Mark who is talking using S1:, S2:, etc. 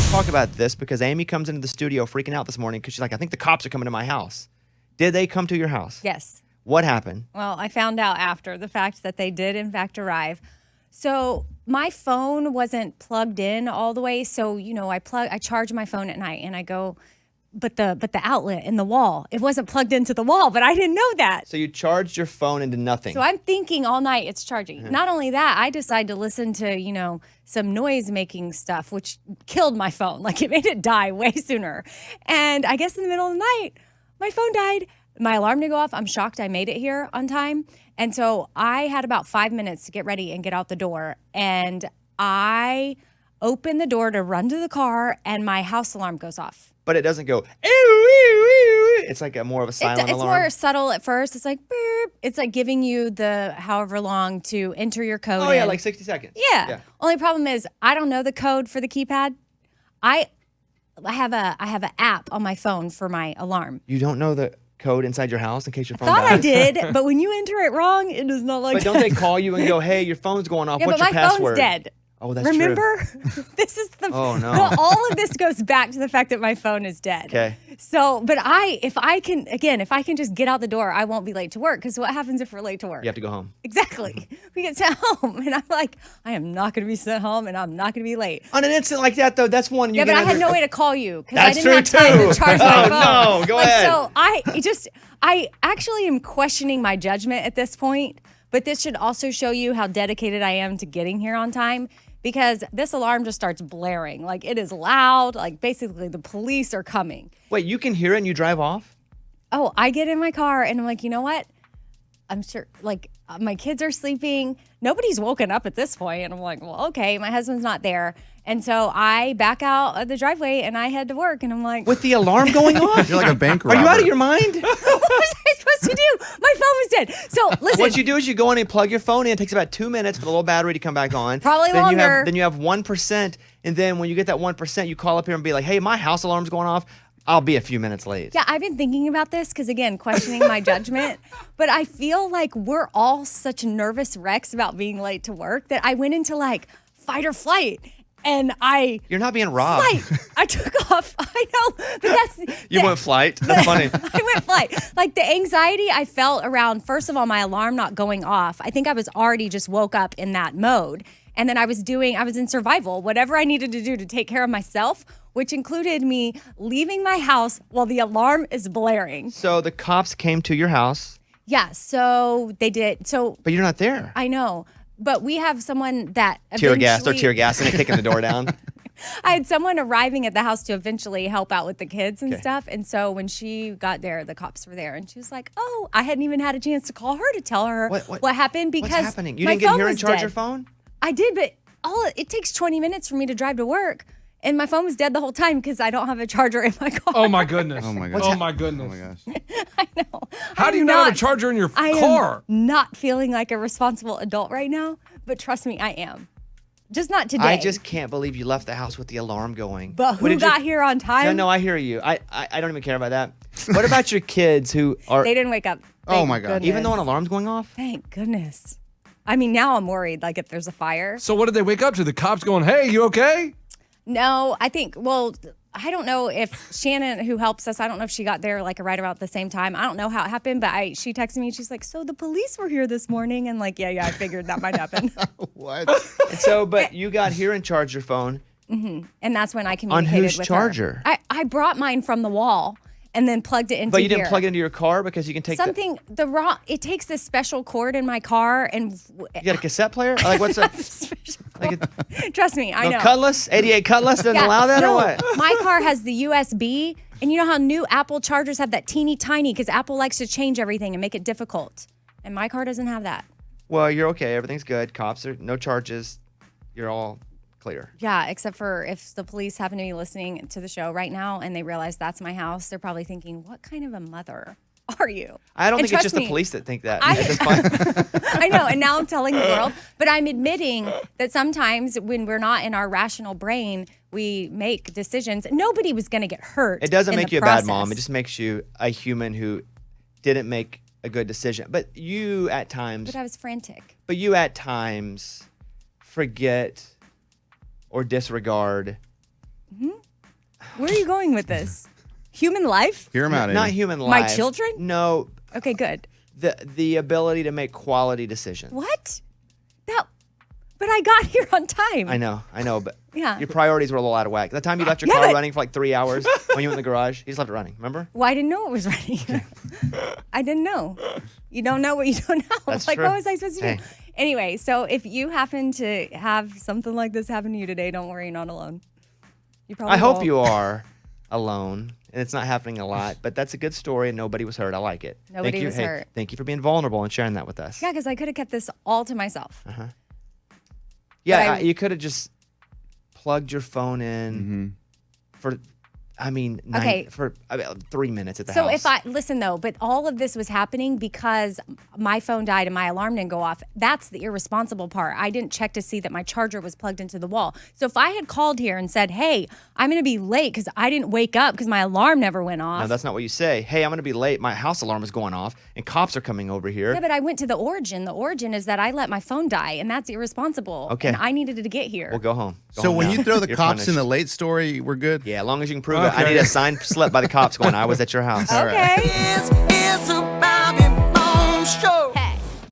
S1: Let's talk about this because Amy comes into the studio freaking out this morning because she's like, I think the cops are coming to my house. Did they come to your house?
S2: Yes.
S1: What happened?
S2: Well, I found out after the fact that they did, in fact, arrive. So my phone wasn't plugged in all the way. So, I charge my phone at night and I go, but the outlet in the wall, it wasn't plugged into the wall, but I didn't know that.
S1: So you charged your phone into nothing.
S2: So I'm thinking all night it's charging. Mm-hmm. Not only that, I decided to listen to, some noise making stuff, which killed my phone. Like it made it die way sooner. And I guess in the middle of the night, my phone died. My alarm didn't go off. I'm shocked I made it here on time. And so I had about 5 minutes to get ready and get out the door. And I open the door to run to the car and my house alarm goes off.
S1: But it doesn't go, ew, ew, ew. It's like more of a silent
S2: it's
S1: alarm.
S2: More subtle at first. It's like, beep. It's like giving you the however long to enter your code.
S1: Oh, yeah, like 60 seconds.
S2: Yeah. Only problem is I don't know the code for the keypad. I have an app on my phone for my alarm.
S1: You don't know the code inside your house in case your phone
S2: dies? I did, but when you enter it wrong, it does not like
S1: But don't they call you and go, hey, your phone's going off.
S2: Yeah,
S1: What's
S2: but
S1: your
S2: my
S1: password?
S2: phone's dead.
S1: Oh, that's
S2: Remember?
S1: true.
S2: This is the.
S1: Oh, no.
S2: All of this goes back to the fact that my phone is dead.
S1: Okay.
S2: So, but if I can just get out the door, I won't be late to work. Because what happens if we're late to work?
S1: You have to go home.
S2: Exactly. We get sent home. And I'm like, I am not going to be sent home and I'm not going to be late.
S1: On an instant like that, though, that's one.
S2: Yeah, but I had no way to call you. Because I
S1: That's
S2: didn't have
S1: true,
S2: time
S1: too.
S2: to charge my phone.
S1: Oh, no. Go ahead.
S2: So I actually am questioning my judgment at this point. But this should also show you how dedicated I am to getting here on time. Because this alarm just starts blaring. Like, it is loud. Like, basically, the police are coming.
S1: Wait, you can hear it and you drive off?
S2: Oh, I get in my car and I'm like, you know what? I'm sure, like, my kids are sleeping. Nobody's woken up at this point. And I'm like, well, okay, my husband's not there. And so I back out of the driveway and I head to work. And I'm like,
S1: with the alarm going off?
S3: You're like a bank robber.
S1: Are you out of your mind?
S2: what was I supposed to do? My phone was dead. So listen.
S1: What you do is you go in and plug your phone in. It takes about 2 minutes for the little battery to come back on.
S2: Probably
S1: then
S2: longer.
S1: Then you have 1%. And then when you get that 1%, you call up here and be like, hey, my house alarm's going off. I'll be a few minutes late.
S2: Yeah, I've been thinking about this because, again, questioning my judgment. But I feel like we're all such nervous wrecks about being late to work that I went into like fight or flight. And
S1: You're not being robbed.
S2: I took off. I know, but that's
S1: You went flight. That's funny.
S2: I went flight. Like the anxiety I felt around, first of all, my alarm not going off. I think I was already just woke up in that mode. And then I was in survival, whatever I needed to do to take care of myself, which included me leaving my house while the alarm is blaring.
S1: So the cops came to your house.
S2: Yeah, so they did.
S1: But you're not there.
S2: I know. But we have someone that
S1: Tear gas and it, kicking the door down.
S2: I had someone arriving at the house to eventually help out with the kids and stuff. And so when she got there, the cops were there. And she was like, oh, I hadn't even had a chance to call her to tell her what happened because
S1: what's happening? You
S2: my
S1: didn't get
S2: phone
S1: here and
S2: was
S1: charge
S2: dead.
S1: your phone?
S2: I did, but it takes 20 minutes for me to drive to work. And my phone was dead the whole time because I don't have a charger in my car.
S4: Oh, my goodness.
S3: Oh, my gosh.
S4: Oh, my goodness.
S3: Oh, my gosh.
S2: I know.
S4: How do you not have a charger in your car?
S2: I am not feeling like a responsible adult right now, but trust me, I am. Just not today.
S1: I just can't believe you left the house with the alarm going.
S2: But who got here on time?
S1: No, I hear you. I don't even care about that. What about your kids who are...
S2: They didn't wake up.
S3: Oh, my God.
S1: Even though an alarm's going off?
S2: Thank goodness. I mean, now I'm worried, like if there's a fire.
S4: So what did they wake up to? The cops going, hey, you okay?
S2: No, I don't know if Shannon, who helps us, I don't know if she got there like right about the same time. I don't know how it happened, but she texted me and she's like, so the police were here this morning. And like, yeah, I figured that might happen.
S3: What?
S1: And so, but you got here and charged your phone.
S2: Mm-hmm. And that's when I communicated with her.
S1: On whose charger?
S2: I brought mine from the wall and then plugged it into
S1: But you didn't
S2: here.
S1: plug it into your car because you can take
S2: it takes this special cord in my car and
S1: You got a cassette player? Like what's a
S2: Trust me, I know.
S1: Cutlass? 88 Cutlass doesn't allow that or what?
S2: My car has the USB, and you know how new Apple chargers have that teeny tiny because Apple likes to change everything and make it difficult. And my car doesn't have that.
S1: Well, you're okay. Everything's good. Cops are no charges. You're all clear.
S2: Yeah, except for if the police happen to be listening to the show right now and they realize that's my house, they're probably thinking, what kind of a mother are you?
S1: I don't think it's just
S2: me,
S1: the police that think that.
S2: I know, and now I'm telling the world, but I'm admitting that sometimes when we're not in our rational brain, we make decisions. Nobody was going to get hurt.
S1: It doesn't
S2: in
S1: make
S2: the
S1: you a
S2: process.
S1: bad mom. It just makes you a human who didn't make a good decision. But you at times...
S2: But I was frantic.
S1: But you at times forget or disregard
S2: Where are you going with this? Human life?
S3: Hear him out,
S1: Not
S3: Amy.
S1: human
S2: My
S1: life.
S2: children?
S1: No,
S2: Okay, good.
S1: the ability to make quality decisions.
S2: What? But I got here on time.
S1: I know, but
S2: Yeah.
S1: your priorities were a little out of whack. The time you left your
S2: Yeah,
S1: car
S2: but-
S1: running for like 3 hours when you went in the garage, you just left it running. Remember?
S2: Well, I didn't know it was ready. I didn't know. You don't know what you don't know.
S1: That's
S2: like,
S1: true.
S2: what was I supposed to
S1: Hey.
S2: do? Anyway, so if you happen to have something like this happen to you today, don't worry, you're not alone. You probably
S1: I hope
S2: won't.
S1: you are alone, and it's not happening a lot. But that's a good story, and nobody was hurt. I like it.
S2: Nobody was hurt.
S1: Thank you for being vulnerable and sharing that with us.
S2: Yeah, because I could have kept this all to myself.
S1: Yeah,
S2: But I-
S1: you could have just plugged your phone in for,
S2: Okay.
S1: for 3 minutes at the
S2: So
S1: house.
S2: if I listen though, but all of this was happening because my phone died and my alarm didn't go off. That's the irresponsible part. I didn't check to see that my charger was plugged into the wall. So if I had called here and said, "Hey, I'm going to be late because I didn't wake up because my alarm never went off."
S1: No, that's not what you say. Hey, I'm going to be late. My house alarm is going off, and cops are coming over here.
S2: Yeah, but I went to the origin. The origin is that I let my phone die, and that's irresponsible.
S1: Okay.
S2: And I needed to get here.
S1: We'll go home. Go
S3: So
S1: home
S3: when
S1: now.
S3: you throw the
S1: You're
S3: cops in
S1: punished.
S3: the late story, we're good?
S1: Yeah, as long as you can prove it. I
S4: Okay.
S1: need a signed slip by the cops going, I was at your house.
S2: Okay.
S5: It's about